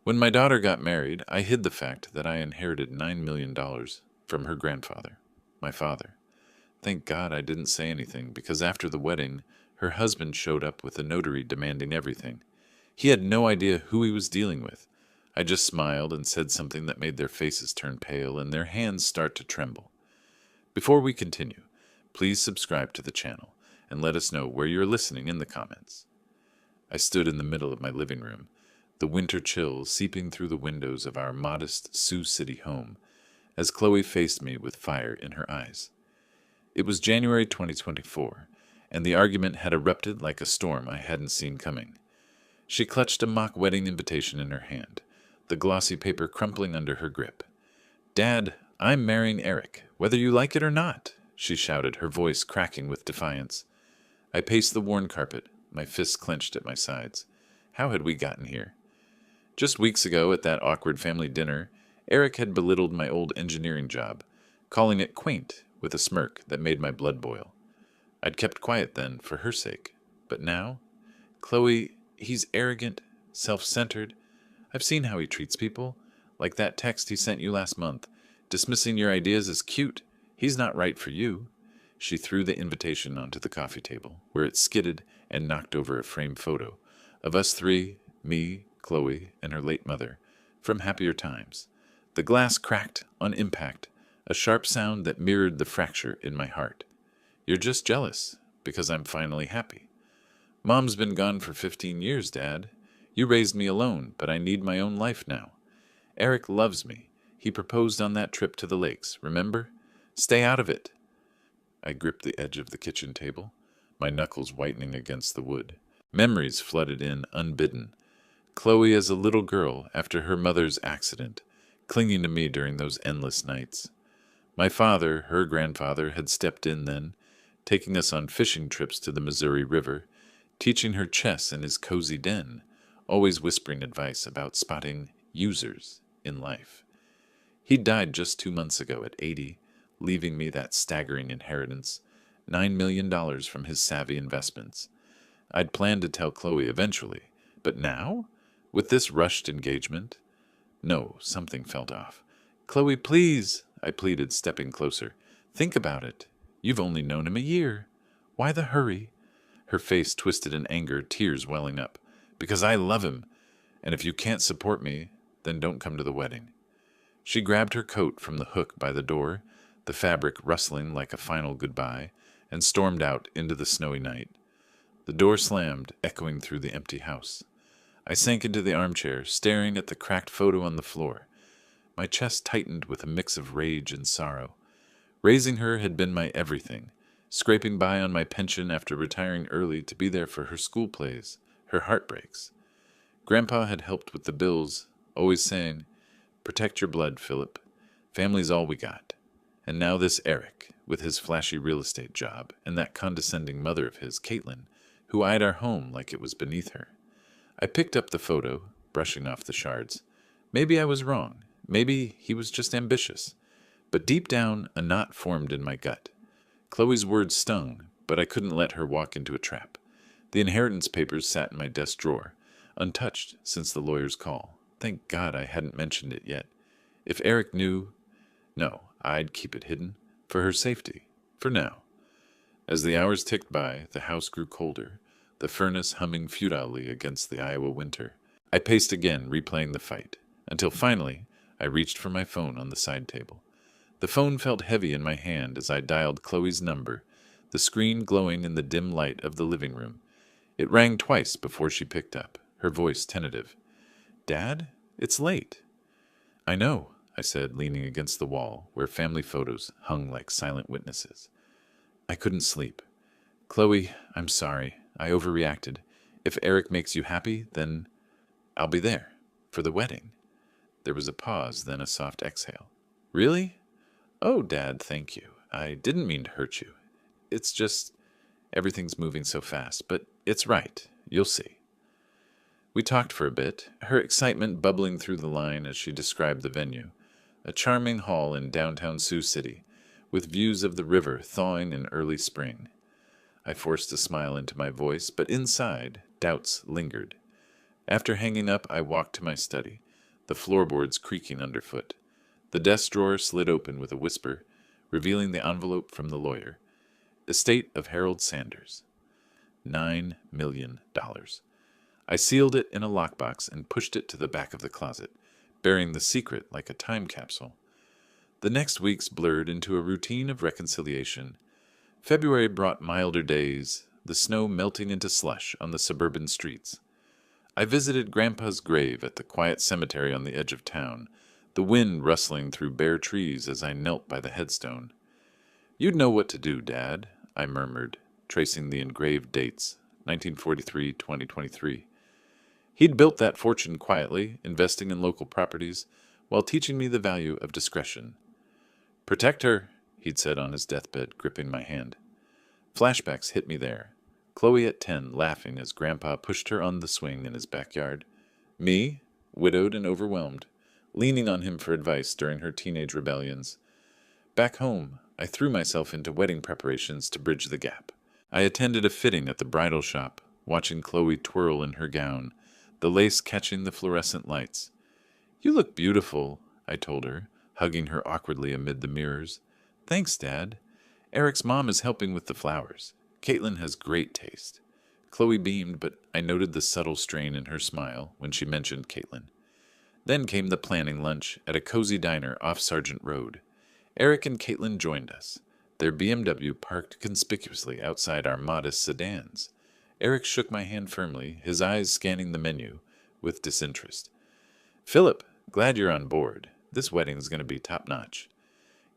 When my daughter got married, I hid the fact that I inherited $9 million from her grandfather, my father. Thank God I didn't say anything because after the wedding, her husband showed up with a notary demanding everything. He had no idea who he was dealing with. I just smiled and said something that made their faces turn pale and their hands start to tremble. Before we continue, please subscribe to the channel and let us know where you're listening in the comments. I stood in the middle of my living room, the winter chill seeping through the windows of our modest Sioux City home, as Chloe faced me with fire in her eyes. It was January 2024, and the argument had erupted like a storm I hadn't seen coming. She clutched a mock wedding invitation in her hand, the glossy paper crumpling under her grip. "Dad, I'm marrying Eric, whether you like it or not," she shouted, her voice cracking with defiance. I paced the worn carpet, my fists clenched at my sides. How had we gotten here? Just weeks ago, at that awkward family dinner, Eric had belittled my old engineering job, calling it quaint with a smirk that made my blood boil. I'd kept quiet then, for her sake. But now? "Chloe, he's arrogant, self-centered. I've seen how he treats people. Like that text he sent you last month, dismissing your ideas as cute. He's not right for you." She threw the invitation onto the coffee table, where it skidded and knocked over a framed photo of us three, me, Chloe, and her late mother, from happier times. The glass cracked on impact, a sharp sound that mirrored the fracture in my heart. "You're just jealous, because I'm finally happy." "Mom's been gone for 15 years, Dad. You raised me alone, but I need my own life now. Eric loves me. He proposed on that trip to the lakes, remember? Stay out of it." I gripped the edge of the kitchen table, my knuckles whitening against the wood. Memories flooded in unbidden. Chloe as a little girl after her mother's accident, clinging to me during those endless nights. My father, her grandfather, had stepped in then, taking us on fishing trips to the Missouri River, teaching her chess in his cozy den, always whispering advice about spotting users in life. He died just 2 months ago at 80, leaving me that staggering inheritance, $9 million from his savvy investments. I'd planned to tell Chloe eventually, but now? With this rushed engagement? No, something felt off. "Chloe, please," I pleaded, stepping closer. "Think about it. You've only known him a year. Why the hurry?" Her face twisted in anger, tears welling up. "Because I love him, and if you can't support me, then don't come to the wedding." She grabbed her coat from the hook by the door, the fabric rustling like a final goodbye, and stormed out into the snowy night. The door slammed, echoing through the empty house. I sank into the armchair, staring at the cracked photo on the floor. My chest tightened with a mix of rage and sorrow. Raising her had been my everything, scraping by on my pension after retiring early to be there for her school plays, her heartbreaks. Grandpa had helped with the bills, always saying, "Protect your blood, Philip. Family's all we got." And now this Eric, with his flashy real estate job, and that condescending mother of his, Caitlin, who eyed our home like it was beneath her. I picked up the photo, brushing off the shards. Maybe I was wrong. Maybe he was just ambitious. But deep down, a knot formed in my gut. Chloe's words stung, but I couldn't let her walk into a trap. The inheritance papers sat in my desk drawer, untouched since the lawyer's call. Thank God I hadn't mentioned it yet. If Eric knew... No, I'd keep it hidden. For her safety. For now. As the hours ticked by, the house grew colder, the furnace humming futilely against the Iowa winter. I paced again, replaying the fight, until finally I reached for my phone on the side table. The phone felt heavy in my hand as I dialed Chloe's number, the screen glowing in the dim light of the living room. It rang twice before she picked up, her voice tentative. "Dad, it's late." "I know," I said, leaning against the wall, where family photos hung like silent witnesses. "I couldn't sleep. Chloe, I'm sorry. I overreacted. If Eric makes you happy, then I'll be there. For the wedding." There was a pause, then a soft exhale. "Really? Oh, Dad, thank you. I didn't mean to hurt you. It's just everything's moving so fast, but it's right. You'll see." We talked for a bit, her excitement bubbling through the line as she described the venue. A charming hall in downtown Sioux City, with views of the river thawing in early spring. I forced a smile into my voice, but inside, doubts lingered. After hanging up, I walked to my study, the floorboards creaking underfoot. The desk drawer slid open with a whisper, revealing the envelope from the lawyer. Estate of Harold Sanders. $9 million. I sealed it in a lockbox and pushed it to the back of the closet, bearing the secret like a time capsule. The next weeks blurred into a routine of reconciliation. February brought milder days, the snow melting into slush on the suburban streets. I visited Grandpa's grave at the quiet cemetery on the edge of town, the wind rustling through bare trees as I knelt by the headstone. "You'd know what to do, Dad," I murmured, tracing the engraved dates, 1943, 2023. He'd built that fortune quietly, investing in local properties, while teaching me the value of discretion. "Protect her," he'd said on his deathbed, gripping my hand. Flashbacks hit me there. Chloe at 10, laughing as Grandpa pushed her on the swing in his backyard. Me, widowed and overwhelmed, leaning on him for advice during her teenage rebellions. Back home, I threw myself into wedding preparations to bridge the gap. I attended a fitting at the bridal shop, watching Chloe twirl in her gown, the lace catching the fluorescent lights. "You look beautiful," I told her, hugging her awkwardly amid the mirrors. "Thanks, Dad. Eric's mom is helping with the flowers. Caitlin has great taste." Chloe beamed, but I noted the subtle strain in her smile when she mentioned Caitlin. Then came the planning lunch at a cozy diner off Sargent Road. Eric and Caitlin joined us, their BMW parked conspicuously outside our modest sedans. Eric shook my hand firmly, his eyes scanning the menu with disinterest. "Philip, glad you're on board. This wedding's going to be top-notch."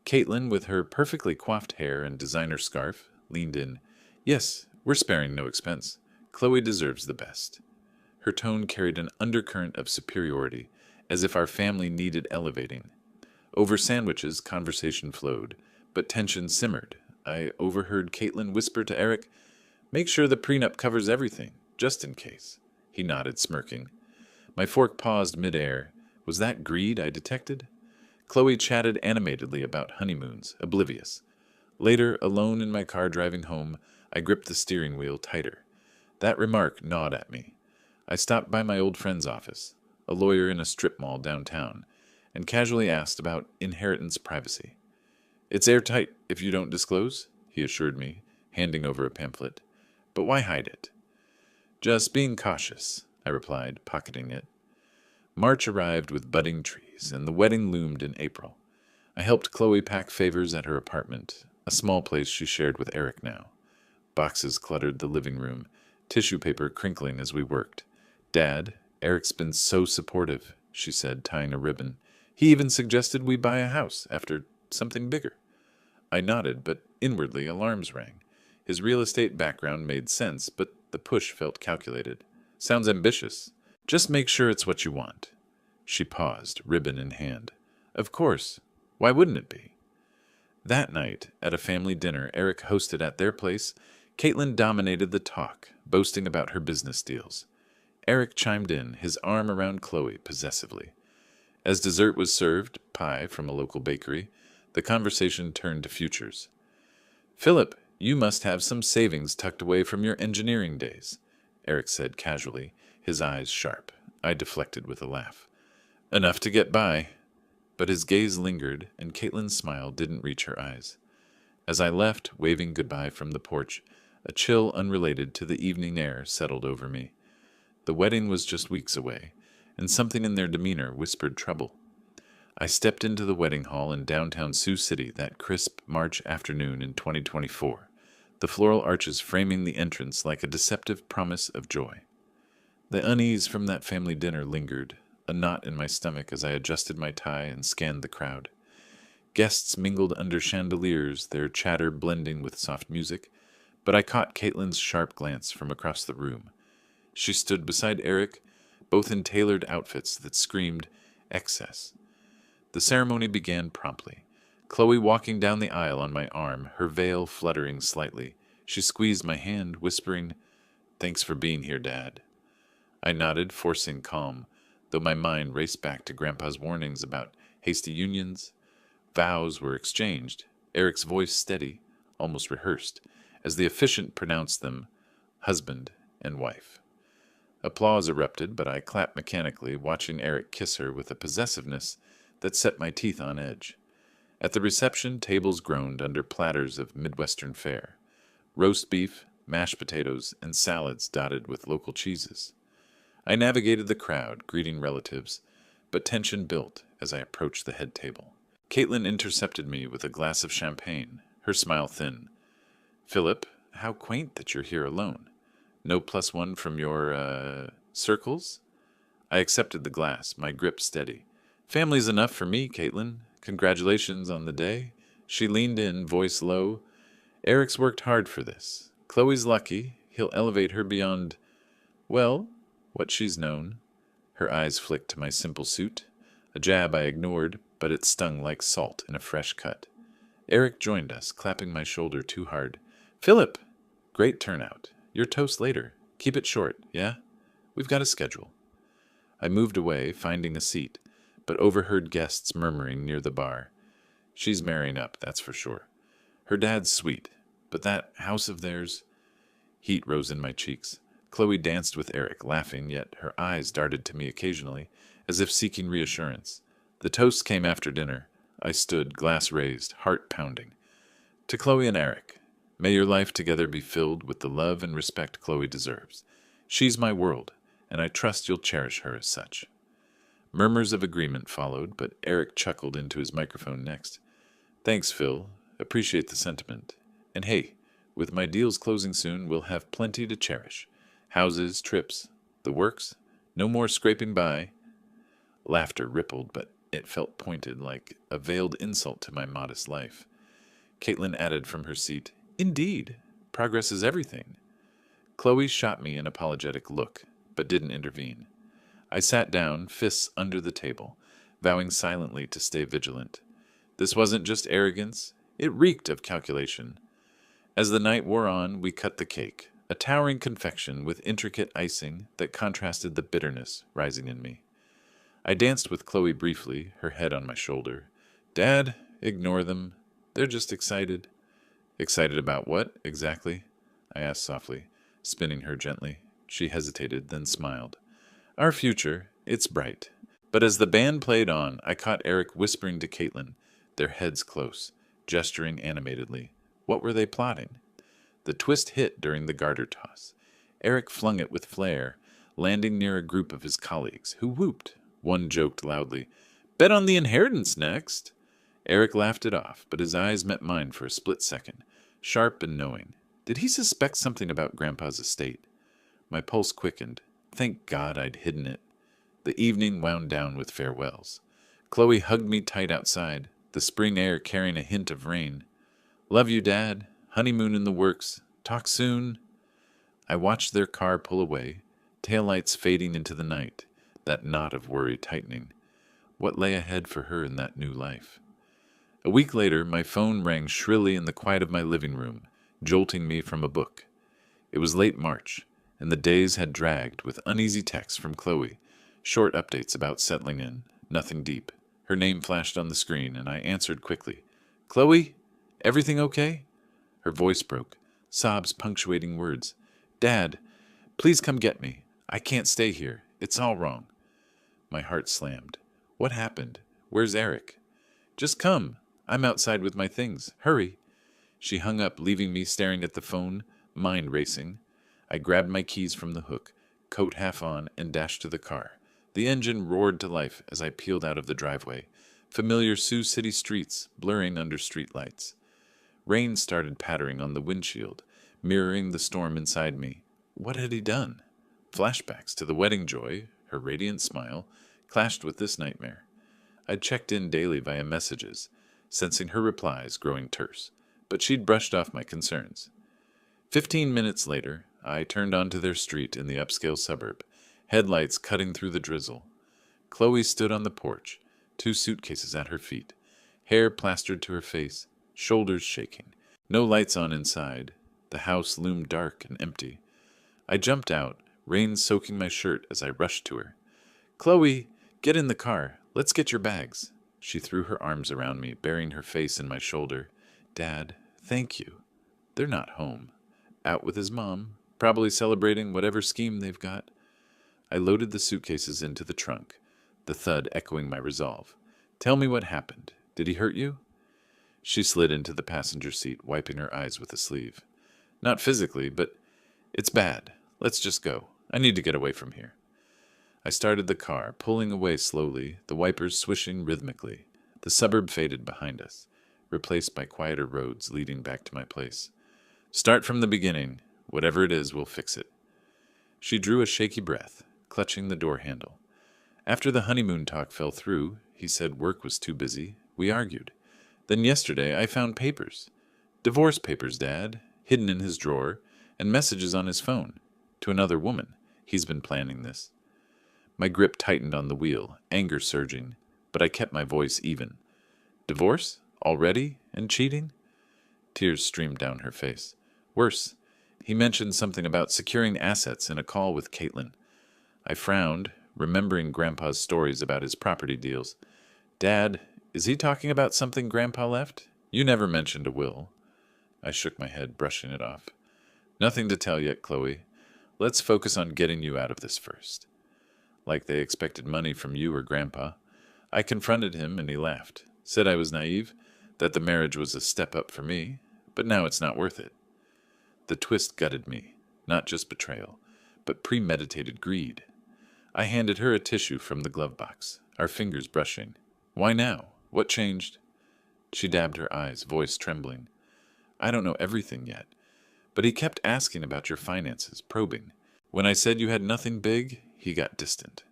Caitlin, with her perfectly coiffed hair and designer scarf, leaned in. "Yes, we're sparing no expense. Chloe deserves the best." Her tone carried an undercurrent of superiority, as if our family needed elevating. Over sandwiches, conversation flowed, but tension simmered. I overheard Caitlin whisper to Eric, "Make sure the prenup covers everything, just in case." He nodded, smirking. My fork paused midair. Was that greed I detected? Chloe chatted animatedly about honeymoons, oblivious. Later, alone in my car driving home, I gripped the steering wheel tighter. That remark gnawed at me. I stopped by my old friend's office, a lawyer in a strip mall downtown, and casually asked about inheritance privacy. "It's airtight if you don't disclose," he assured me, handing over a pamphlet. "But why hide it?" "Just being cautious," I replied, pocketing it. March arrived with budding trees, and the wedding loomed in April. I helped Chloe pack favors at her apartment, a small place she shared with Eric now. Boxes cluttered the living room, tissue paper crinkling as we worked. "Dad, Eric's been so supportive," she said, tying a ribbon. "He even suggested we buy a house after something bigger." I nodded, but inwardly alarms rang. His real estate background made sense, but the push felt calculated. "Sounds ambitious. Just make sure it's what you want." She paused, ribbon in hand. "Of course. Why wouldn't it be?" That night, at a family dinner Eric hosted at their place, Caitlin dominated the talk, boasting about her business deals. Eric chimed in, his arm around Chloe possessively. As dessert was served, pie from a local bakery, the conversation turned to futures. "Philip, you must have some savings tucked away from your engineering days," Eric said casually, his eyes sharp. I deflected with a laugh. "Enough to get by." But his gaze lingered, and Caitlin's smile didn't reach her eyes. As I left, waving goodbye from the porch, a chill unrelated to the evening air settled over me. The wedding was just weeks away, and something in their demeanor whispered trouble. I stepped into the wedding hall in downtown Sioux City that crisp March afternoon in 2024, the floral arches framing the entrance like a deceptive promise of joy. The unease from that family dinner lingered, a knot in my stomach as I adjusted my tie and scanned the crowd. Guests mingled under chandeliers, their chatter blending with soft music, but I caught Caitlin's sharp glance from across the room. She stood beside Eric, both in tailored outfits that screamed excess. The ceremony began promptly. Chloe walking down the aisle on my arm, her veil fluttering slightly. She squeezed my hand, whispering, "Thanks for being here, Dad." I nodded, forcing calm, though my mind raced back to Grandpa's warnings about hasty unions. Vows were exchanged, Eric's voice steady, almost rehearsed, as the officiant pronounced them husband and wife. Applause erupted, but I clapped mechanically, watching Eric kiss her with a possessiveness that set my teeth on edge. At the reception, tables groaned under platters of Midwestern fare: roast beef, mashed potatoes, and salads dotted with local cheeses. I navigated the crowd, greeting relatives, but tension built as I approached the head table. Caitlin intercepted me with a glass of champagne, her smile thin. "Philip, how quaint that you're here alone. No plus one from your, circles?" I accepted the glass, my grip steady. "Family's enough for me, Caitlin. Congratulations on the day." She leaned in, voice low. "Eric's worked hard for this. Chloe's lucky. He'll elevate her beyond, well, what she's known." Her eyes flicked to my simple suit. A jab I ignored, but it stung like salt in a fresh cut. Eric joined us, clapping my shoulder too hard. "Philip! Great turnout. Your toast later. Keep it short, yeah? We've got a schedule." I moved away, finding a seat, but overheard guests murmuring near the bar. "She's marrying up, that's for sure. Her dad's sweet, but that house of theirs—" Heat rose in my cheeks. Chloe danced with Eric, laughing, yet her eyes darted to me occasionally, as if seeking reassurance. The toast came after dinner. I stood, glass raised, heart pounding. "To Chloe and Eric, may your life together be filled with the love and respect Chloe deserves. She's my world, and I trust you'll cherish her as such." Murmurs of agreement followed, but Eric chuckled into his microphone next. "Thanks, Phil. Appreciate the sentiment. And hey, with my deals closing soon, we'll have plenty to cherish. Houses, trips, the works. No more scraping by." Laughter rippled, but it felt pointed, like a veiled insult to my modest life. Caitlin added from her seat, "Indeed. Progress is everything." Chloe shot me an apologetic look, but didn't intervene. I sat down, fists under the table, vowing silently to stay vigilant. This wasn't just arrogance, it reeked of calculation. As the night wore on, we cut the cake, a towering confection with intricate icing that contrasted the bitterness rising in me. I danced with Chloe briefly, her head on my shoulder. "Dad, ignore them. They're just excited." "Excited about what, exactly?" I asked softly, spinning her gently. She hesitated, then smiled. "Our future, it's bright." But as the band played on, I caught Eric whispering to Caitlin, their heads close, gesturing animatedly. What were they plotting? The twist hit during the garter toss. Eric flung it with flair, landing near a group of his colleagues, who whooped. One joked loudly, "Bet on the inheritance next." Eric laughed it off, but his eyes met mine for a split second, sharp and knowing. Did he suspect something about Grandpa's estate? My pulse quickened. Thank God I'd hidden it. The evening wound down with farewells. Chloe hugged me tight outside, the spring air carrying a hint of rain. "Love you, Dad. Honeymoon in the works. Talk soon." I watched their car pull away, taillights fading into the night, that knot of worry tightening. What lay ahead for her in that new life? A week later, my phone rang shrilly in the quiet of my living room, jolting me from a book. It was late March, and the days had dragged with uneasy texts from Chloe, short updates about settling in, nothing deep. Her name flashed on the screen, and I answered quickly. "Chloe? Everything okay?" Her voice broke, sobs punctuating words. "Dad, please come get me. I can't stay here. It's all wrong." My heart slammed. What happened? Where's Eric? "Just come. I'm outside with my things. Hurry." She hung up, leaving me staring at the phone, mind racing. I grabbed my keys from the hook, coat half on, and dashed to the car. The engine roared to life as I peeled out of the driveway, familiar Sioux City streets blurring under street lights. Rain started pattering on the windshield, mirroring the storm inside me. What had he done? Flashbacks to the wedding joy, her radiant smile, clashed with this nightmare. I'd checked in daily via messages, sensing her replies growing terse, but she'd brushed off my concerns. 15 minutes later, I turned onto their street in the upscale suburb, headlights cutting through the drizzle. Chloe stood on the porch, 2 suitcases at her feet, hair plastered to her face, shoulders shaking. No lights on inside. The house loomed dark and empty. I jumped out, rain soaking my shirt as I rushed to her. "Chloe, get in the car. Let's get your bags." She threw her arms around me, burying her face in my shoulder. "Dad, thank you." "They're not home. Out with his mom, probably celebrating whatever scheme they've got." I loaded the suitcases into the trunk, the thud echoing my resolve. Tell me what happened. Did he hurt you? She slid into the passenger seat, wiping her eyes with a sleeve. Not physically, but it's bad. Let's just go. I need to get away from here. I started the car, pulling away slowly, the wipers swishing rhythmically. The suburb faded behind us, replaced by quieter roads leading back to my place. Start from the beginning. Whatever it is, we'll fix it. She drew a shaky breath, clutching the door handle. After the honeymoon talk fell through, he said work was too busy. We argued. Then yesterday I found papers. Divorce papers, Dad, hidden in his drawer, and messages on his phone. To another woman. He's been planning this. My grip tightened on the wheel, anger surging, but I kept my voice even. Divorce? Already? And cheating? Tears streamed down her face. Worse, he mentioned something about securing assets in a call with Caitlin. I frowned, remembering Grandpa's stories about his property deals. Dad, is he talking about something Grandpa left? You never mentioned a will. I shook my head, brushing it off. Nothing to tell yet, Chloe. Let's focus on getting you out of this first. Like they expected money from you or Grandpa. I confronted him and he laughed. Said I was naive, that the marriage was a step up for me, but now it's not worth it. The twist gutted me, not just betrayal, but premeditated greed. I handed her a tissue from the glove box, our fingers brushing. Why now? What changed? She dabbed her eyes, voice trembling. I don't know everything yet, but he kept asking about your finances, probing. When I said you had nothing big, he got distant.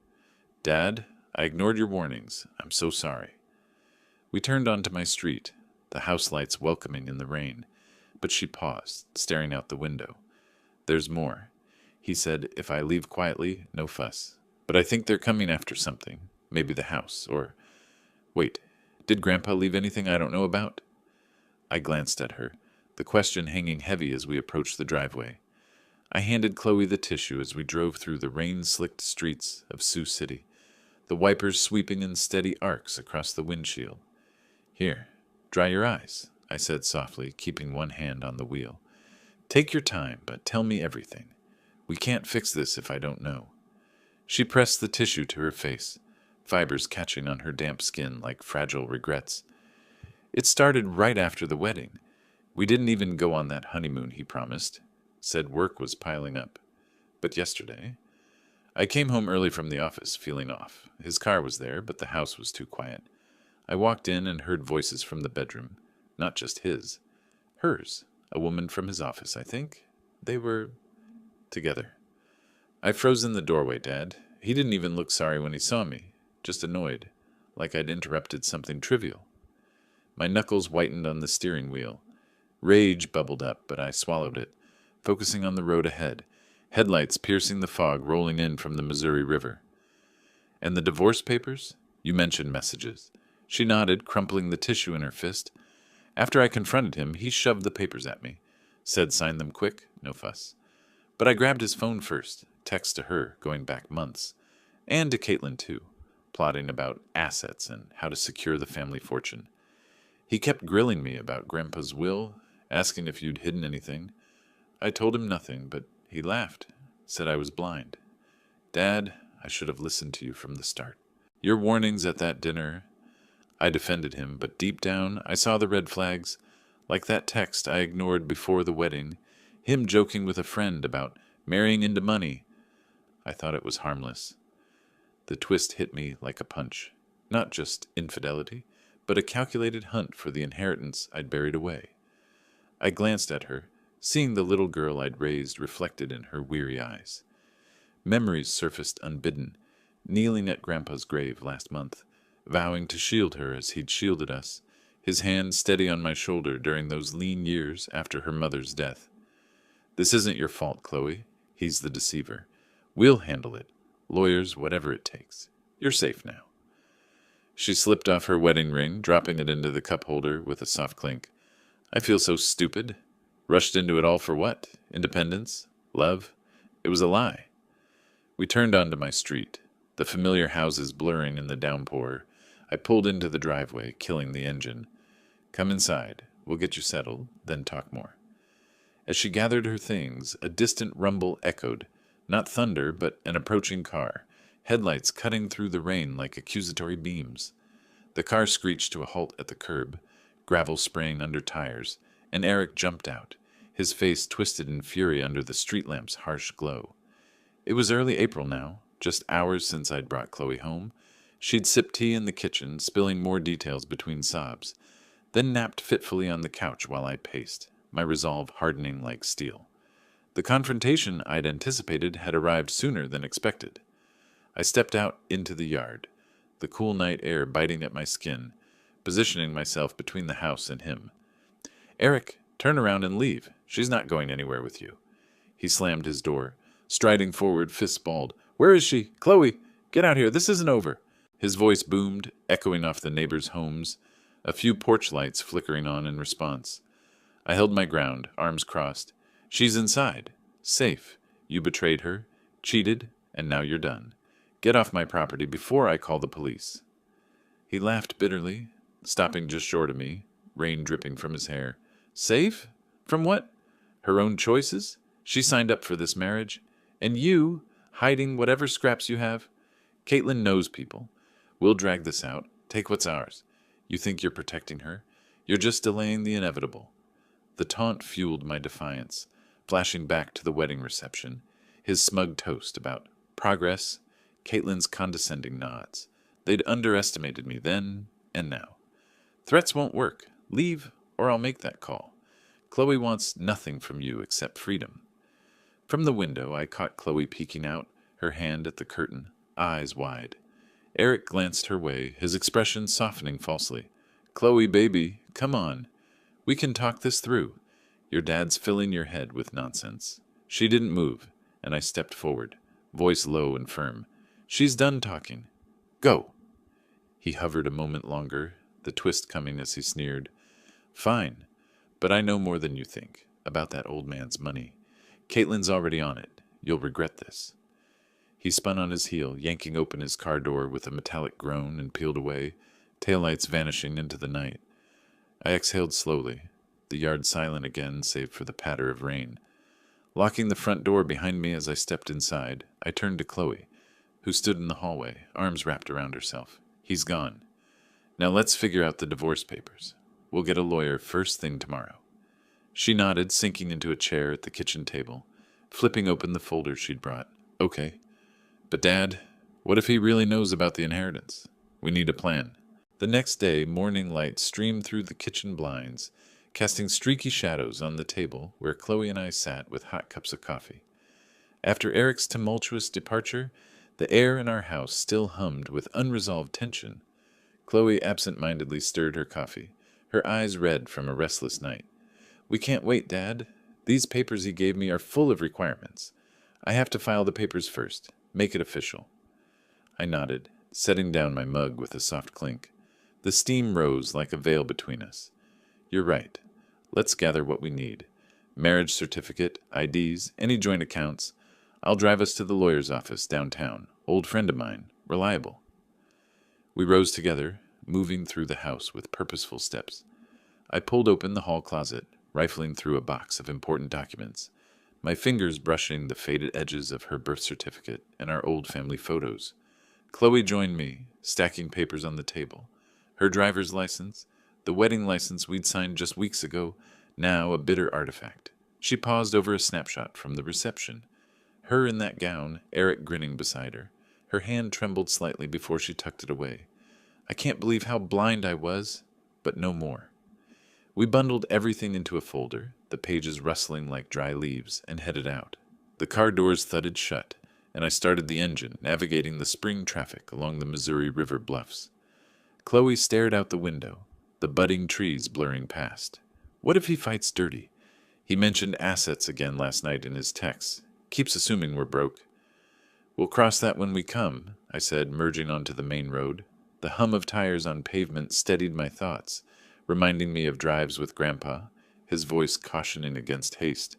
Dad, I ignored your warnings. I'm so sorry. We turned onto my street, the house lights welcoming in the rain, but she paused, staring out the window. There's more. He said, if I leave quietly, no fuss. But I think they're coming after something. Maybe the house, or... Wait, did Grandpa leave anything I don't know about? I glanced at her, the question hanging heavy as we approached the driveway. I handed Chloe the tissue as we drove through the rain-slicked streets of Sioux City, the wipers sweeping in steady arcs across the windshield. Here, dry your eyes, I said softly, keeping one hand on the wheel. Take your time, but tell me everything. We can't fix this if I don't know. She pressed the tissue to her face, fibers catching on her damp skin like fragile regrets. It started right after the wedding. We didn't even go on that honeymoon he promised. Said work was piling up. But yesterday, I came home early from the office, feeling off. His car was there, but the house was too quiet. I walked in and heard voices from the bedroom. Not just his. Hers. A woman from his office, I think. They were... together. I froze in the doorway, Dad. He didn't even look sorry when he saw me. Just annoyed. Like I'd interrupted something trivial. My knuckles whitened on the steering wheel. Rage bubbled up, but I swallowed it, focusing on the road ahead, headlights piercing the fog rolling in from the Missouri River. And the divorce papers? You mentioned messages. She nodded, crumpling the tissue in her fist. After I confronted him, he shoved the papers at me. Said sign them quick, no fuss. But I grabbed his phone first, text to her, going back months. And to Caitlin, too, plotting about assets and how to secure the family fortune. He kept grilling me about Grandpa's will, asking if you'd hidden anything. I told him nothing, but he laughed, said I was blind. Dad, I should have listened to you from the start. Your warnings at that dinner... I defended him, but deep down I saw the red flags, like that text I ignored before the wedding, him joking with a friend about marrying into money. I thought it was harmless. The twist hit me like a punch. Not just infidelity, but a calculated hunt for the inheritance I'd buried away. I glanced at her, seeing the little girl I'd raised reflected in her weary eyes. Memories surfaced unbidden, kneeling at Grandpa's grave last month, vowing to shield her as he'd shielded us, his hand steady on my shoulder during those lean years after her mother's death. This isn't your fault, Chloe. He's the deceiver. We'll handle it. Lawyers, whatever it takes. You're safe now. She slipped off her wedding ring, dropping it into the cup holder with a soft clink. I feel so stupid. Rushed into it all for what? Independence? Love? It was a lie. We turned onto my street, the familiar houses blurring in the downpour. I pulled into the driveway, killing the engine. Come inside. We'll get you settled, then talk more. As she gathered her things, a distant rumble echoed, Not thunder, but an approaching car, headlights cutting through the rain like accusatory beams. The car screeched to a halt at the curb, gravel spraying under tires, and Eric jumped out, his face twisted in fury under the street lamp's harsh glow. It was early April now, just hours since I'd brought Chloe home. She'd sipped tea in the kitchen, spilling more details between sobs, then napped fitfully on the couch while I paced, my resolve hardening like steel. The confrontation I'd anticipated had arrived sooner than expected. I stepped out into the yard, the cool night air biting at my skin, positioning myself between the house and him. "Eric, turn around and leave. She's not going anywhere with you." He slammed his door, striding forward, fists balled. "Where is she? Chloe, get out here. This isn't over." His voice boomed, echoing off the neighbors' homes, a few porch lights flickering on in response. I held my ground, arms crossed. "She's inside. Safe. You betrayed her, cheated, and now you're done. Get off my property before I call the police." He laughed bitterly, stopping just short of me, rain dripping from his hair. "Safe? From what? Her own choices? She signed up for this marriage. And you, hiding whatever scraps you have? Caitlin knows people. We'll drag this out. Take what's ours. You think you're protecting her? You're just delaying the inevitable." The taunt fueled my defiance, flashing back to the wedding reception, his smug toast about progress, Caitlin's condescending nods. They'd underestimated me then and now. "Threats won't work. Leave, or I'll make that call. Chloe wants nothing from you except freedom." From the window, I caught Chloe peeking out, her hand at the curtain, eyes wide. Eric glanced her way, his expression softening falsely. "Chloe, baby, come on. We can talk this through. Your dad's filling your head with nonsense." She didn't move, and I stepped forward, voice low and firm. "She's done talking. Go." He hovered a moment longer, the twist coming as he sneered. "Fine, but I know more than you think about that old man's money. Caitlin's already on it. You'll regret this." He spun on his heel, yanking open his car door with a metallic groan, and peeled away, taillights vanishing into the night. I exhaled slowly, the yard silent again save for the patter of rain. Locking the front door behind me as I stepped inside, I turned to Chloe, who stood in the hallway, arms wrapped around herself. "He's gone. Now let's figure out the divorce papers. We'll get a lawyer first thing tomorrow." She nodded, sinking into a chair at the kitchen table, flipping open the folder she'd brought. "Okay. But Dad, what if he really knows about the inheritance? We need a plan." The next day, morning light streamed through the kitchen blinds, casting streaky shadows on the table where Chloe and I sat with hot cups of coffee. After Eric's tumultuous departure, the air in our house still hummed with unresolved tension. Chloe absent-mindedly stirred her coffee, her eyes red from a restless night. "We can't wait, Dad. These papers he gave me are full of requirements. I have to file the papers first. Make it official." I nodded, setting down my mug with a soft clink. The steam rose like a veil between us. "You're right. Let's gather what we need. Marriage certificate, IDs, any joint accounts. I'll drive us to the lawyer's office downtown. Old friend of mine. Reliable." We rose together, moving through the house with purposeful steps. I pulled open the hall closet, rifling through a box of important documents, my fingers brushing the faded edges of her birth certificate and our old family photos. Chloe joined me, stacking papers on the table. Her driver's license, the wedding license we'd signed just weeks ago, now a bitter artifact. She paused over a snapshot from the reception. Her in that gown, Eric grinning beside her. Her hand trembled slightly before she tucked it away. I can't believe how blind I was, but no more. We bundled everything into a folder, the pages rustling like dry leaves, and headed out. The car doors thudded shut, and I started the engine, navigating the spring traffic along the Missouri River bluffs. Chloe stared out the window, the budding trees blurring past. What if he fights dirty? He mentioned assets again last night in his texts. Keeps assuming we're broke. "We'll cross that when we come," I said, merging onto the main road. The hum of tires on pavement steadied my thoughts, reminding me of drives with Grandpa, his voice cautioning against haste.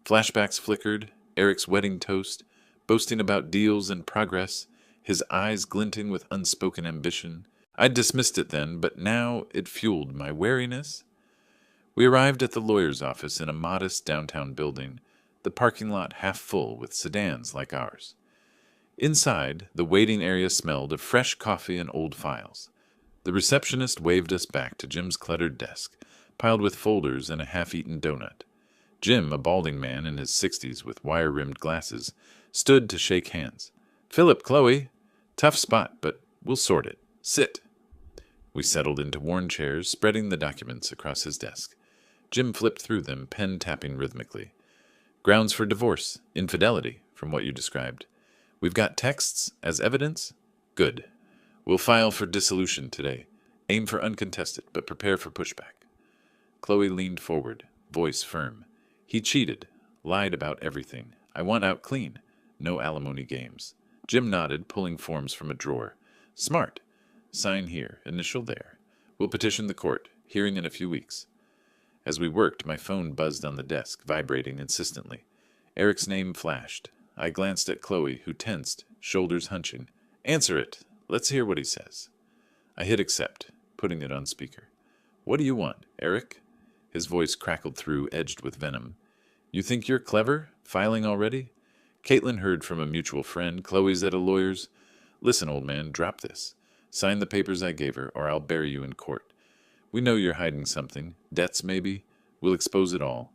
Flashbacks flickered, Eric's wedding toast, boasting about deals and progress, his eyes glinting with unspoken ambition. I'd dismissed it then, but now it fueled my wariness. We arrived at the lawyer's office in a modest downtown building, the parking lot half full with sedans like ours. Inside, the waiting area smelled of fresh coffee and old files. The receptionist waved us back to Jim's cluttered desk, piled with folders and a half-eaten donut. Jim, a balding man in his 60s with wire-rimmed glasses, stood to shake hands. "Philip, Chloe. Tough spot, but we'll sort it. Sit." We settled into worn chairs, spreading the documents across his desk. Jim flipped through them, pen tapping rhythmically. "Grounds for divorce. Infidelity, from what you described. We've got texts as evidence? Good. We'll file for dissolution today. Aim for uncontested, but prepare for pushback." Chloe leaned forward, voice firm. "He cheated. Lied about everything. I want out clean. No alimony games." Jim nodded, pulling forms from a drawer. "Smart. Sign here, initial there. We'll petition the court. Hearing in a few weeks." As we worked, my phone buzzed on the desk, vibrating insistently. Eric's name flashed. I glanced at Chloe, who tensed, shoulders hunching. "Answer it. Let's hear what he says." I hit accept, putting it on speaker. "What do you want, Eric?" His voice crackled through, edged with venom. "You think you're clever? Filing already? Caitlin heard from a mutual friend. Chloe's at a lawyer's. Listen, old man, drop this. Sign the papers I gave her, or I'll bury you in court. We know you're hiding something. Debts, maybe. We'll expose it all."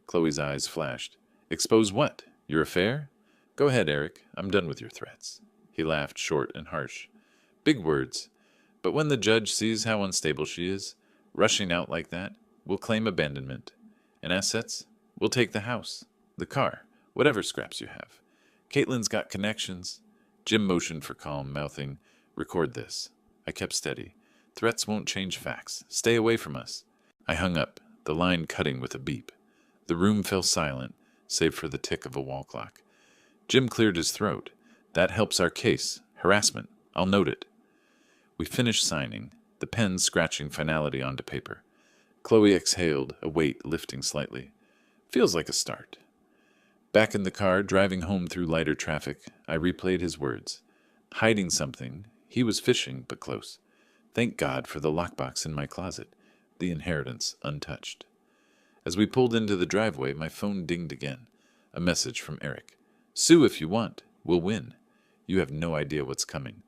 Chloe's eyes flashed. "Expose what? Your affair? Go ahead, Eric. I'm done with your threats." He laughed, short and harsh. "Big words. But when the judge sees how unstable she is, rushing out like that, we'll claim abandonment. And assets? We'll take the house, the car, whatever scraps you have. Caitlin's got connections." Jim motioned for calm, mouthing, "Record this." I kept steady. "Threats won't change facts. Stay away from us." I hung up, the line cutting with a beep. The room fell silent, save for the tick of a wall clock. Jim cleared his throat. "That helps our case. Harassment. I'll note it." We finished signing, the pen scratching finality onto paper. Chloe exhaled, a weight lifting slightly. "Feels like a start." Back in the car, driving home through lighter traffic, I replayed his words. Hiding something. He was fishing, but close. Thank God for the lockbox in my closet, the inheritance untouched. As we pulled into the driveway, my phone dinged again. A message from Eric. "Sue if you want. We'll win. You have no idea what's coming."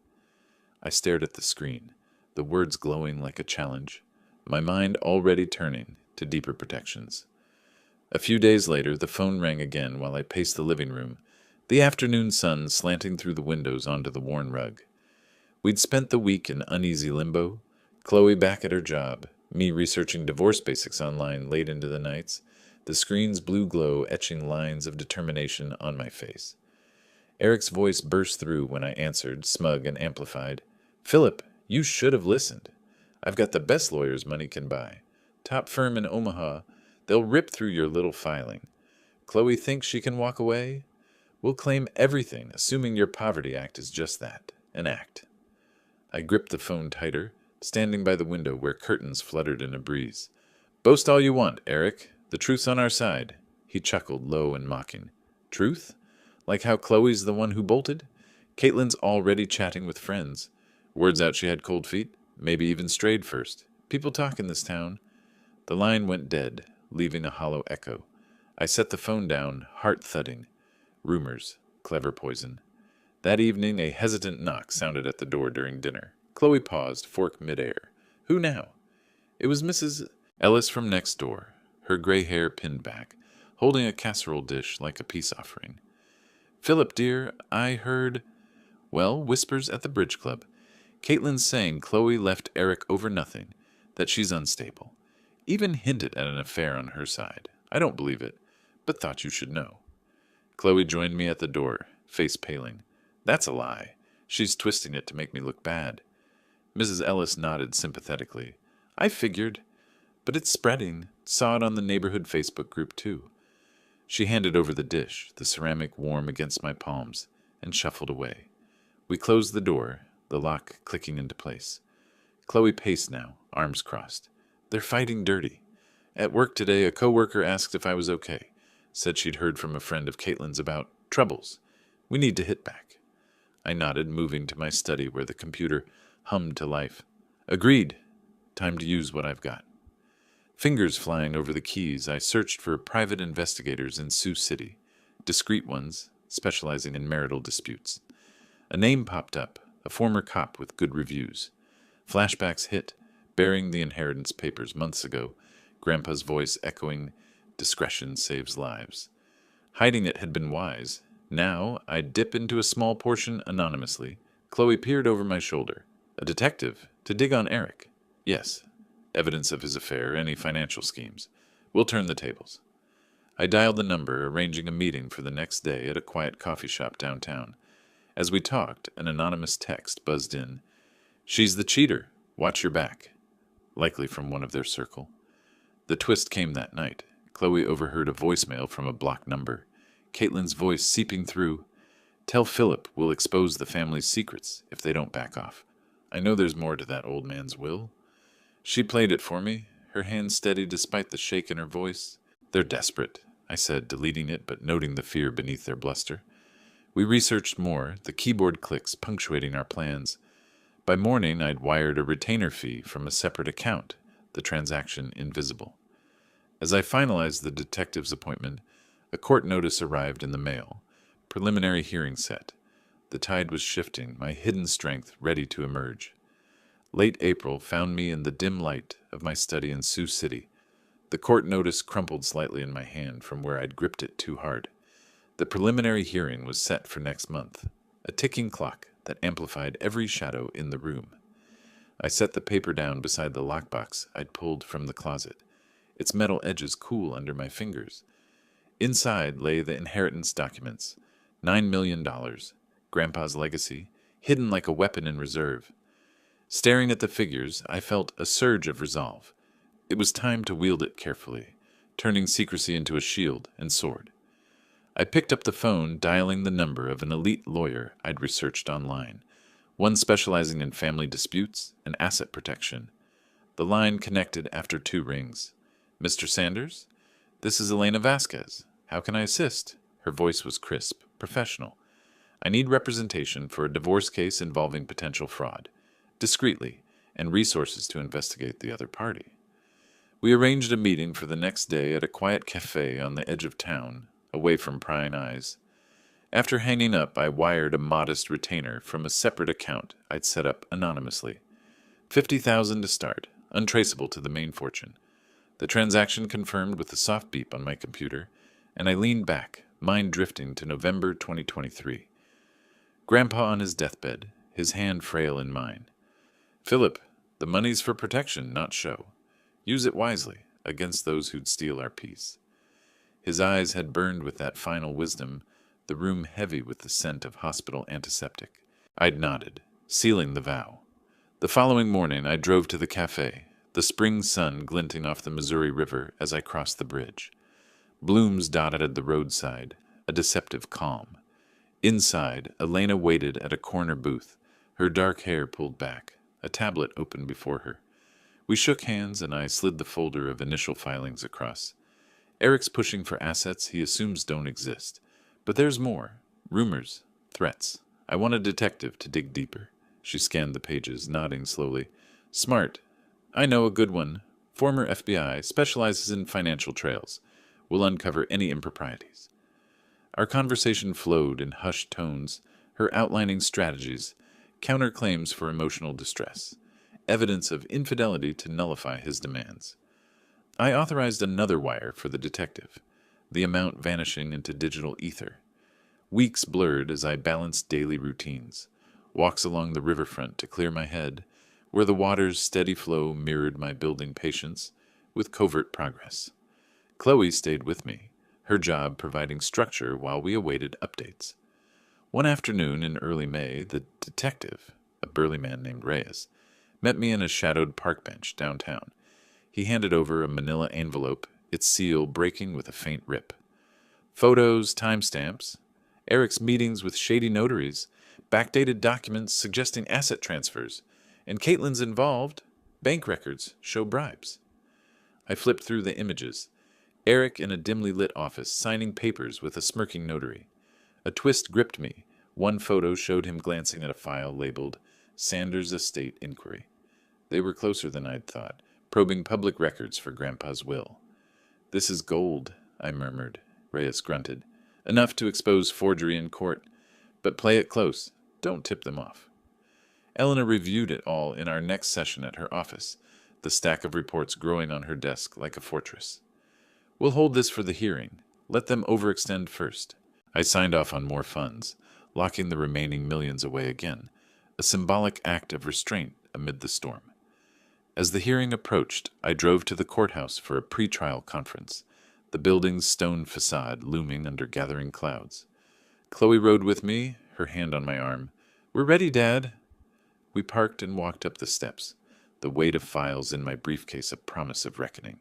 I stared at the screen, the words glowing like a challenge, my mind already turning to deeper protections. A few days later, the phone rang again while I paced the living room, the afternoon sun slanting through the windows onto the worn rug. We'd spent the week in uneasy limbo, Chloe back at her job, me researching divorce basics online late into the nights, the screen's blue glow etching lines of determination on my face. Eric's voice burst through when I answered, smug and amplified. "Philip, you should have listened. I've got the best lawyers money can buy. Top firm in Omaha. They'll rip through your little filing. Chloe thinks she can walk away? We'll claim everything, assuming your Poverty Act is just that, an act." I gripped the phone tighter, standing by the window where curtains fluttered in a breeze. "Boast all you want, Eric. The truth's on our side." He chuckled, low and mocking. "Truth? Like how Chloe's the one who bolted? Caitlin's already chatting with friends. Words out she had cold feet, maybe even strayed first. People talk in this town." The line went dead, leaving a hollow echo. I set the phone down, heart thudding. Rumors, clever poison. That evening, a hesitant knock sounded at the door during dinner. Chloe paused, fork midair. "Who now?" It was Mrs. Ellis from next door, her gray hair pinned back, holding a casserole dish like a peace offering. "Philip, dear, I heard—" "Well, whispers at the bridge club. Caitlin's saying Chloe left Eric over nothing, that she's unstable. Even hinted at an affair on her side. I don't believe it, but thought you should know." Chloe joined me at the door, face paling. "That's a lie. She's twisting it to make me look bad." Mrs. Ellis nodded sympathetically. "I figured. But it's spreading. Saw it on the neighborhood Facebook group, too." She handed over the dish, the ceramic warm against my palms, and shuffled away. We closed the door, the lock clicking into place. Chloe paced now, arms crossed. "They're fighting dirty. At work today, a coworker asked if I was okay. Said she'd heard from a friend of Caitlin's about troubles. We need to hit back." I nodded, moving to my study where the computer hummed to life. "Agreed. Time to use what I've got." Fingers flying over the keys, I searched for private investigators in Sioux City. discreet ones, specializing in marital disputes. A name popped up, a former cop with good reviews. Flashbacks hit, bearing the inheritance papers months ago, Grandpa's voice echoing, "Discretion saves lives." Hiding it had been wise. Now I'd dip into a small portion anonymously. Chloe peered over my shoulder. A detective? To dig on Eric? Yes. Evidence of his affair, any financial schemes. We'll turn the tables. I dialed the number, arranging a meeting for the next day at a quiet coffee shop downtown. As we talked, an anonymous text buzzed in. "She's the cheater. Watch your back." Likely from one of their circle. The twist came that night. Chloe overheard a voicemail from a blocked number. Caitlin's voice seeping through. "Tell Philip we'll expose the family's secrets if they don't back off. I know there's more to that old man's will." She played it for me, her hand steady despite the shake in her voice. "They're desperate," I said, deleting it but noting the fear beneath their bluster. We researched more, the keyboard clicks punctuating our plans. By morning, I'd wired a retainer fee from a separate account, the transaction invisible. As I finalized the detective's appointment, a court notice arrived in the mail. Preliminary hearing set. The tide was shifting, my hidden strength ready to emerge. Late April found me in the dim light of my study in Sioux City. The court notice crumpled slightly in my hand from where I'd gripped it too hard. The preliminary hearing was set for next month, a ticking clock that amplified every shadow in the room. I set the paper down beside the lockbox I'd pulled from the closet, its metal edges cool under my fingers. Inside lay the inheritance documents, $9 million, Grandpa's legacy, hidden like a weapon in reserve. Staring at the figures, I felt a surge of resolve. It was time to wield it carefully, turning secrecy into a shield and sword. I picked up the phone, dialing the number of an elite lawyer I'd researched online, one specializing in family disputes and asset protection. The line connected after 2 rings. "Mr. Sanders? This is Elena Vasquez. How can I assist?" Her voice was crisp, professional. "I need representation for a divorce case involving potential fraud, discreetly, and resources to investigate the other party." We arranged a meeting for the next day at a quiet cafe on the edge of town, away from prying eyes. After hanging up, I wired a modest retainer from a separate account I'd set up anonymously. $50,000 to start, untraceable to the main fortune. The transaction confirmed with a soft beep on my computer, and I leaned back, mind drifting to November 2023. Grandpa on his deathbed, his hand frail in mine. "Philip, the money's for protection, not show. Use it wisely, against those who'd steal our peace." His eyes had burned with that final wisdom, the room heavy with the scent of hospital antiseptic. I'd nodded, sealing the vow. The following morning I drove to the cafe, the spring sun glinting off the Missouri River as I crossed the bridge. Blooms dotted the roadside, a deceptive calm. Inside, Elena waited at a corner booth, her dark hair pulled back, a tablet open before her. We shook hands and I slid the folder of initial filings across. Eric's pushing for assets he assumes don't exist. But there's more. Rumors. Threats. I want a detective to dig deeper. She scanned the pages, nodding slowly. "Smart. I know a good one. Former FBI, specializes in financial trails. Will uncover any improprieties." Our conversation flowed in hushed tones, her outlining strategies, counterclaims for emotional distress, evidence of infidelity to nullify his demands. I authorized another wire for the detective, the amount vanishing into digital ether. Weeks blurred as I balanced daily routines, walks along the riverfront to clear my head, where the water's steady flow mirrored my building patience with covert progress. Chloe stayed with me, her job providing structure while we awaited updates. One afternoon in early May, the detective, a burly man named Reyes, met me in a shadowed park bench downtown. He handed over a manila envelope, its seal breaking with a faint rip. Photos, timestamps, Eric's meetings with shady notaries, backdated documents suggesting asset transfers, and Caitlin's involved, bank records show bribes. I flipped through the images. Eric in a dimly lit office, signing papers with a smirking notary. A twist gripped me. One photo showed him glancing at a file labeled Sanders Estate Inquiry. They were closer than I'd thought, probing public records for Grandpa's will. "This is gold," I murmured. Reyes grunted. Enough to expose forgery in court, but play it close. Don't tip them off. Elena reviewed it all in our next session at her office, the stack of reports growing on her desk like a fortress. We'll hold this for the hearing. Let them overextend first. I signed off on more funds, locking the remaining millions away again, a symbolic act of restraint amid the storm. As the hearing approached, I drove to the courthouse for a pre-trial conference, the building's stone facade looming under gathering clouds. Chloe rode with me, her hand on my arm. "We're ready, Dad." We parked and walked up the steps, the weight of files in my briefcase a promise of reckoning.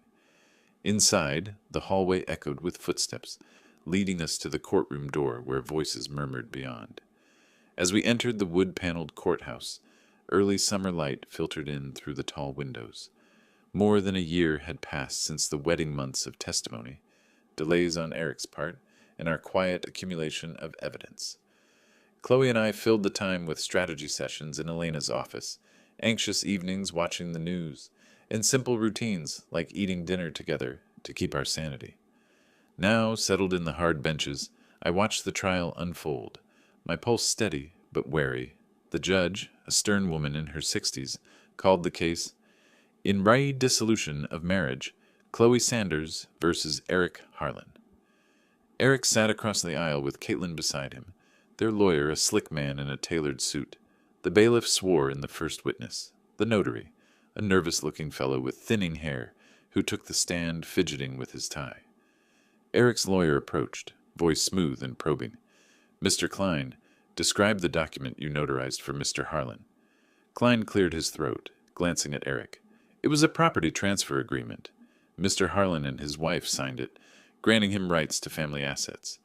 Inside, the hallway echoed with footsteps, leading us to the courtroom door where voices murmured beyond. As we entered the wood-paneled courthouse, early summer light filtered in through the tall windows. More than a year had passed since the wedding months of testimony, delays on Eric's part, and our quiet accumulation of evidence. Chloe and I filled the time with strategy sessions in Elena's office, anxious evenings watching the news, and simple routines like eating dinner together to keep our sanity. Now, settled in the hard benches, I watched the trial unfold, my pulse steady but wary. The judge, a stern woman in her 60s, called the case In Re Dissolution of Marriage, Chloe Sanders versus Eric Harlan. Eric sat across the aisle with Caitlin beside him, their lawyer a slick man in a tailored suit. The bailiff swore in the first witness, the notary, a nervous-looking fellow with thinning hair, who took the stand fidgeting with his tie. Eric's lawyer approached, voice smooth and probing. "Mr. Klein, describe the document you notarized for Mr. Harlan." Klein cleared his throat, glancing at Eric. "It was a property transfer agreement. Mr. Harlan and his wife signed it, granting him rights to family assets.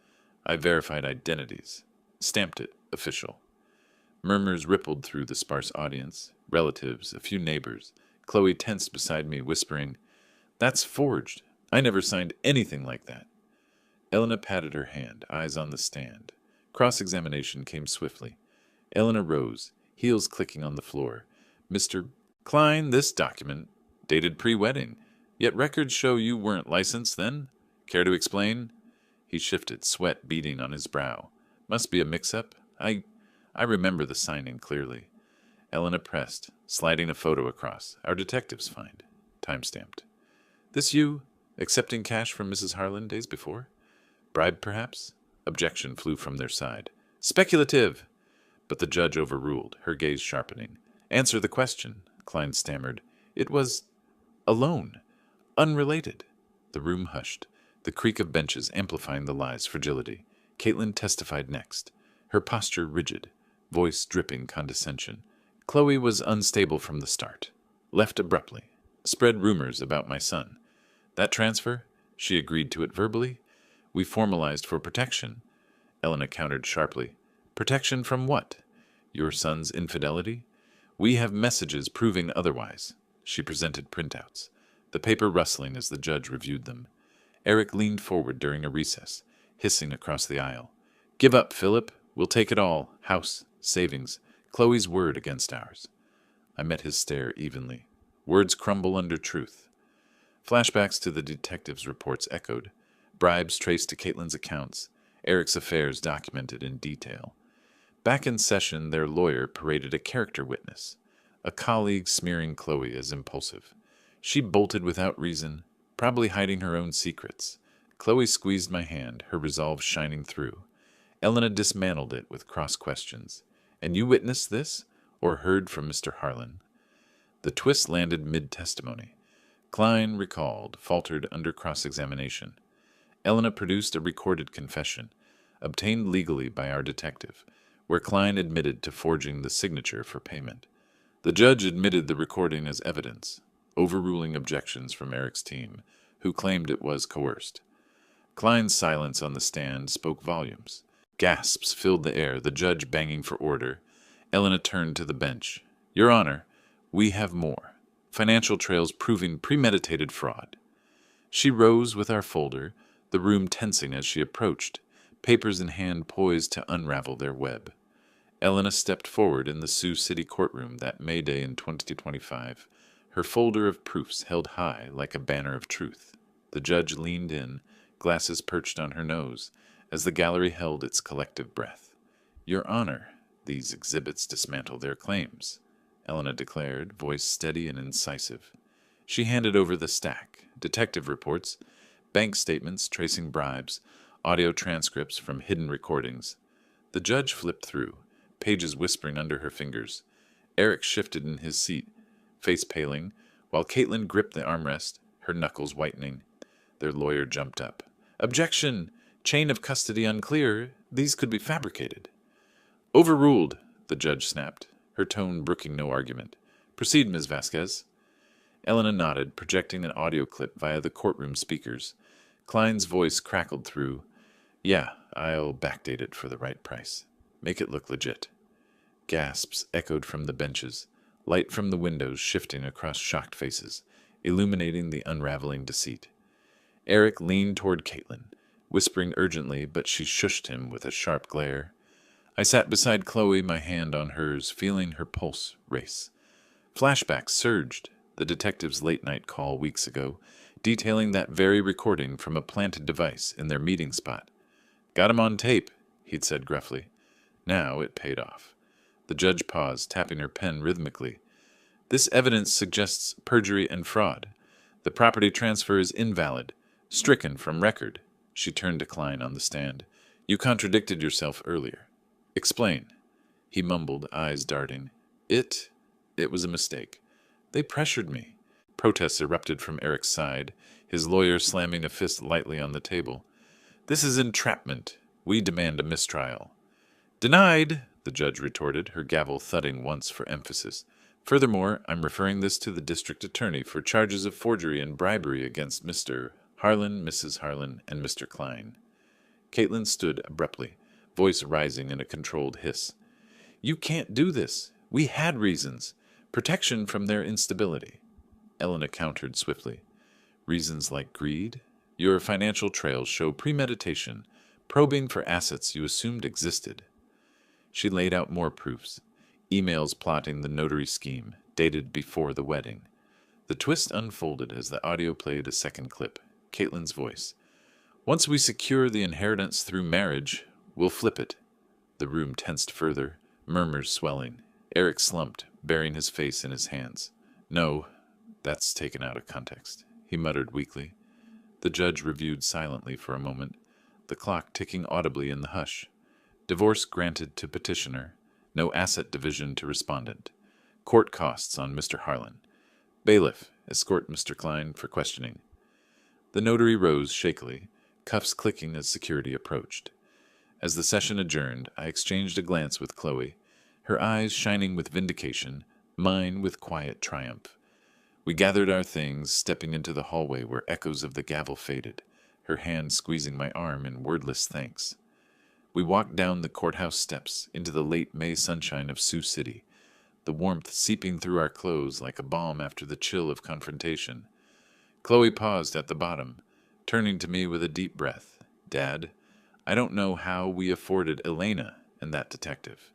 I verified identities. Stamped it official." Murmurs rippled through the sparse audience, relatives, a few neighbors. Chloe tensed beside me, whispering, "That's forged. I never signed anything like that." Elena patted her hand, eyes on the stand. Cross-examination came swiftly. Elena rose, heels clicking on the floor. "Mr. Klein, this document, dated pre-wedding. Yet records show you weren't licensed then. Care to explain?" He shifted, sweat beading on his brow. "Must be a mix-up. I remember the signing clearly." Elena pressed, sliding a photo across. "Our detectives find." Time-stamped. "This you? Accepting cash from Mrs. Harlan days before? Bribe, perhaps?" Objection flew from their side. "Speculative!" But the judge overruled, her gaze sharpening. "Answer the question," Klein stammered. "It was a loan. Unrelated." The room hushed, the creak of benches amplifying the lie's fragility. Caitlin testified next, her posture rigid, voice dripping condescension. "Chloe was unstable from the start. Left abruptly. Spread rumors about my son. That transfer? She agreed to it verbally. We formalized for protection." Elena countered sharply. "Protection from what? Your son's infidelity? We have messages proving otherwise." She presented printouts, the paper rustling as the judge reviewed them. Eric leaned forward during a recess, hissing across the aisle. "Give up, Philip. We'll take it all. House, savings, Chloe's word against ours." I met his stare evenly. Words crumble under truth. Flashbacks to the detective's reports echoed. Bribes traced to Caitlin's accounts. Eric's affairs documented in detail. Back in session, their lawyer paraded a character witness, a colleague smearing Chloe as impulsive. She bolted without reason, probably hiding her own secrets. Chloe squeezed my hand, her resolve shining through. Elena dismantled it with cross questions. "And you witnessed this? Or heard from Mr. Harlan?" The twist landed mid-testimony. Klein recalled, faltered under cross-examination. Elena produced a recorded confession, obtained legally by our detective, where Klein admitted to forging the signature for payment. The judge admitted the recording as evidence, overruling objections from Eric's team, who claimed it was coerced. Klein's silence on the stand spoke volumes. Gasps filled the air, the judge banging for order. Elena turned to the bench. "Your Honor, we have more. Financial trails proving premeditated fraud." She rose with our folder, the room tensing as she approached, papers in hand poised to unravel their web. Elena stepped forward in the Sioux City courtroom that May Day in 2025, her folder of proofs held high like a banner of truth. The judge leaned in, glasses perched on her nose, as the gallery held its collective breath. Your Honor, these exhibits dismantle their claims, Elena declared, voice steady and incisive. She handed over the stack, detective reports, bank statements tracing bribes, audio transcripts from hidden recordings. The judge flipped through, pages whispering under her fingers. Eric shifted in his seat, face paling, while Caitlin gripped the armrest, her knuckles whitening. Their lawyer jumped up. Objection! Chain of custody unclear. These could be fabricated. Overruled, the judge snapped, her tone brooking no argument. Proceed, Ms. Vasquez. Elena nodded, projecting an audio clip via the courtroom speakers. Klein's voice crackled through. Yeah, I'll backdate it for the right price. Make it look legit. Gasps echoed from the benches, light from the windows shifting across shocked faces, illuminating the unraveling deceit. Eric leaned toward Caitlin, whispering urgently, but she shushed him with a sharp glare. I sat beside Chloe, my hand on hers, feeling her pulse race. Flashbacks surged, the detective's late-night call weeks ago, detailing that very recording from a planted device in their meeting spot. Got him on tape, he'd said gruffly. Now it paid off. The judge paused, tapping her pen rhythmically. This evidence suggests perjury and fraud. The property transfer is invalid, stricken from record. She turned to Klein on the stand. You contradicted yourself earlier. Explain. He mumbled, eyes darting. It was a mistake. They pressured me. Protests erupted from Eric's side, his lawyer slamming a fist lightly on the table. This is entrapment. We demand a mistrial. Denied, the judge retorted, her gavel thudding once for emphasis. Furthermore, I'm referring this to the district attorney for charges of forgery and bribery against Mr. Harlan, Mrs. Harlan, and Mr. Klein. Caitlin stood abruptly, voice rising in a controlled hiss. You can't do this. We had reasons. Protection from their instability. Elena countered swiftly. Reasons like greed? Your financial trails show premeditation, probing for assets you assumed existed. She laid out more proofs, emails plotting the notary scheme, dated before the wedding. The twist unfolded as the audio played a second clip, Caitlin's voice. Once we secure the inheritance through marriage, we'll flip it. The room tensed further, murmurs swelling. Eric slumped, burying his face in his hands. No, that's taken out of context, he muttered weakly. The judge reviewed silently for a moment, the clock ticking audibly in the hush. Divorce granted to petitioner, no asset division to respondent. Court costs on Mr. Harlan. Bailiff, escort Mr. Klein for questioning. The notary rose shakily, cuffs clicking as security approached. As the session adjourned, I exchanged a glance with Chloe, her eyes shining with vindication, mine with quiet triumph. We gathered our things, stepping into the hallway where echoes of the gavel faded, her hand squeezing my arm in wordless thanks. We walked down the courthouse steps into the late May sunshine of Sioux City, the warmth seeping through our clothes like a balm after the chill of confrontation. Chloe paused at the bottom, turning to me with a deep breath. Dad, I don't know how we afforded Elena and that detective.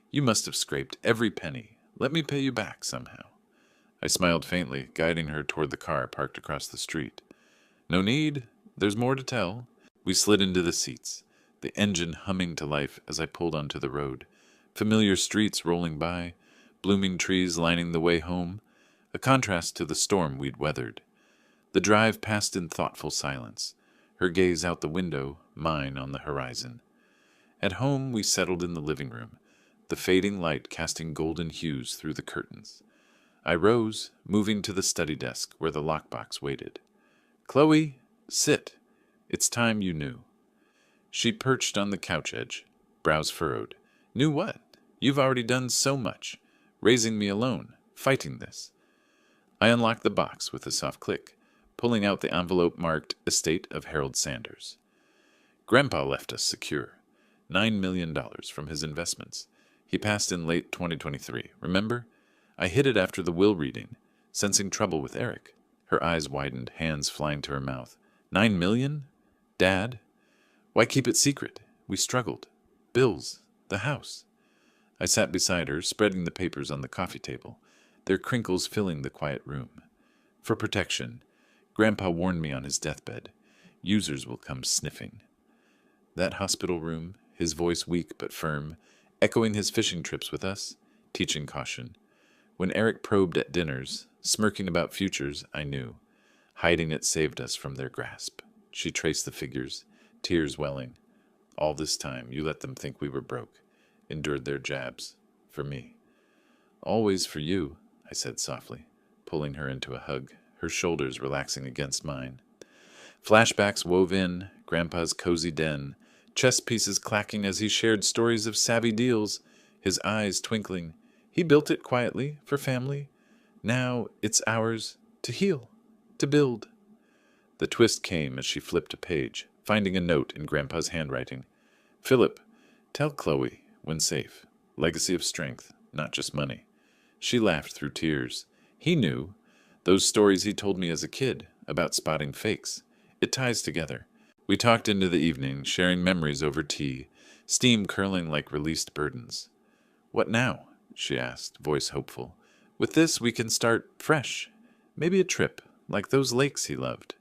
You must have scraped every penny. Let me pay you back somehow. I smiled faintly, guiding her toward the car parked across the street. No need. There's more to tell. We slid into the seats, the engine humming to life as I pulled onto the road. Familiar streets rolling by, blooming trees lining the way home, a contrast to the storm we'd weathered. The drive passed in thoughtful silence, her gaze out the window, mine on the horizon. At home, we settled in the living room, the fading light casting golden hues through the curtains. I rose, moving to the study desk where the lockbox waited. Chloe, sit. It's time you knew. She perched on the couch edge, brows furrowed. Knew what? You've already done so much. Raising me alone, fighting this. I unlocked the box with a soft click, pulling out the envelope marked Estate of Harold Sanders. Grandpa left us secure. $9 million from his investments. He passed in late 2023, remember? I hid it after the will reading, sensing trouble with Eric. Her eyes widened, hands flying to her mouth. $9 million? Dad? Why keep it secret? We struggled. Bills. The house. I sat beside her, spreading the papers on the coffee table, their crinkles filling the quiet room. For protection, Grandpa warned me on his deathbed. Users will come sniffing. That hospital room, his voice weak but firm, echoing his fishing trips with us, teaching caution. When Eric probed at dinners, smirking about futures, I knew. Hiding it saved us from their grasp. She traced the figures, tears welling. All this time, you let them think we were broke, endured their jabs. For me. Always for you, I said softly, pulling her into a hug, her shoulders relaxing against mine. Flashbacks wove in, Grandpa's cozy den, chess pieces clacking as he shared stories of savvy deals, his eyes twinkling. He built it quietly, for family. Now it's ours to heal, to build. The twist came as she flipped a page, finding a note in Grandpa's handwriting. Philip, tell Chloe, when safe, legacy of strength, not just money. She laughed through tears. He knew. Those stories he told me as a kid, about spotting fakes. It ties together. We talked into the evening, sharing memories over tea, steam curling like released burdens. What now? She asked, voice hopeful. With this, we can start fresh. Maybe a trip, like those lakes he loved.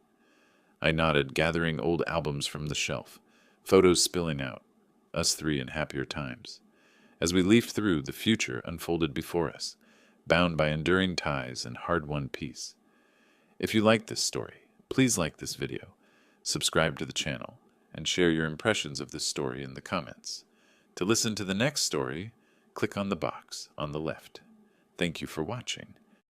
I nodded, gathering old albums from the shelf, photos spilling out, us three in happier times. As we leafed through, the future unfolded before us, bound by enduring ties and hard-won peace. If you like this story, please like this video, subscribe to the channel, and share your impressions of this story in the comments. To listen to the next story, click on the box on the left. Thank you for watching.